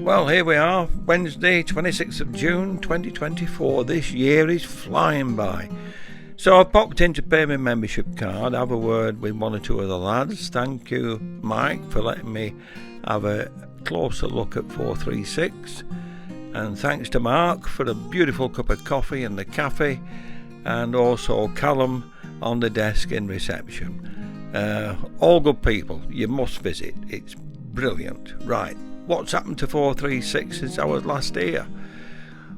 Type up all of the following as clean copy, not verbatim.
Well, here we are, Wednesday, 26th of June 2024. This year is flying by. So I've popped in to pay my membership card, have a word with one or two of the lads. Thank you, Mike, for letting me have a closer look at 436. And thanks to Mark for a beautiful cup of coffee in the cafe. And also Callum on the desk in reception. All good people. You must visit. It's brilliant. Right. What's happened to 436 since I was last here?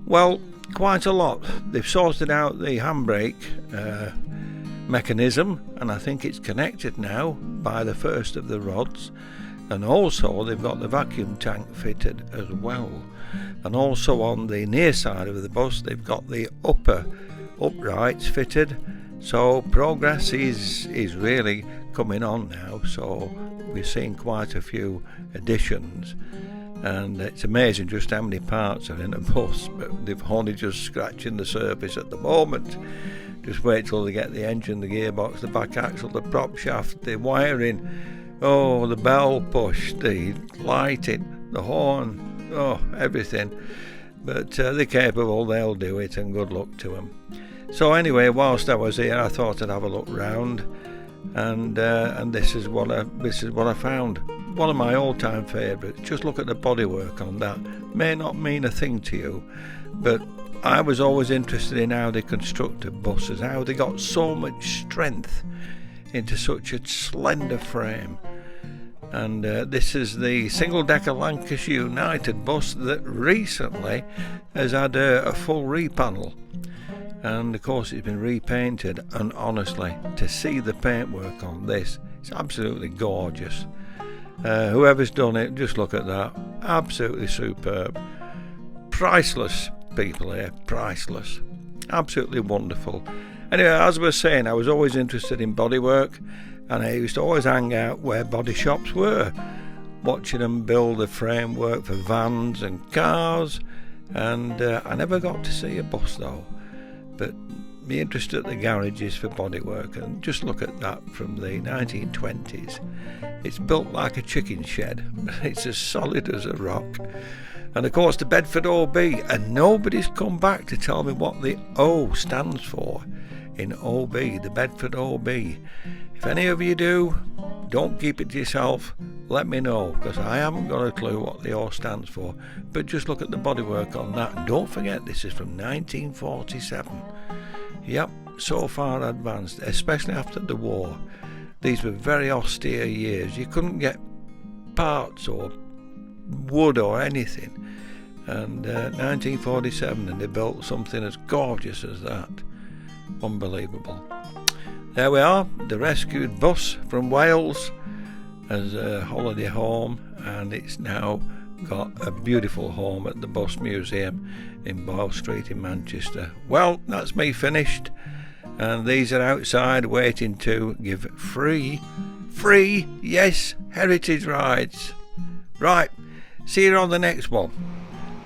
Well, quite a lot. They've sorted out the handbrake mechanism, and I think it's connected now by the first of the rods. And also they've got the vacuum tank fitted as well. And also on the near side of the bus they've got the upper uprights fitted. So progress is really coming on now. So we're seeing quite a few additions, and it's amazing just how many parts are in a bus, but they've only just scratching the surface at the moment. Just wait till they get the engine, the gearbox, the back axle, the prop shaft, the wiring, the bell push, the lighting, the horn, everything. But they're capable, they'll do it, and good luck to them. So anyway, whilst I was here I thought I'd have a look round, and this is what I found. One of my all-time favourites. Just look at the bodywork on that. May not mean a thing to you, but I was always interested in how they constructed buses, how they got so much strength into such a slender frame. And this is the single-decker Lancashire United bus that recently has had a full repanel. And of course it's been repainted, and honestly, to see the paintwork on this, it's absolutely gorgeous. Whoever's done it, just look at that. Absolutely superb. Priceless people here, priceless. Absolutely wonderful. Anyway, as I was saying, I was always interested in bodywork, and I used to always hang out where body shops were, watching them build the framework for vans and cars, and I never got to see a bus though. But my interest at the garage is for bodywork, and just look at that from the 1920s. It's built like a chicken shed, but it's as solid as a rock. And of course the Bedford OB, and nobody's come back to tell me what the O stands for in OB, the Bedford OB. If any of you do, don't keep it to yourself, let me know, because I haven't got a clue what the O stands for. But just look at the bodywork on that, and don't forget this is from 1947. Yep, so far advanced, especially after the war. These were very austere years. You couldn't get parts or wood or anything. And 1947, and they built something as gorgeous as that. Unbelievable. There we are, the rescued bus from Wales as a holiday home, and it's now got a beautiful home at the Bus Museum in Boyle Street in Manchester. Well, that's me finished, and these are outside waiting to give free, yes, heritage rides. Right, see you on the next one.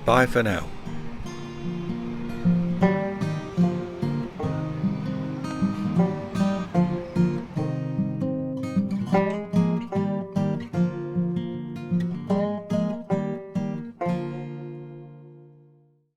Bye for now.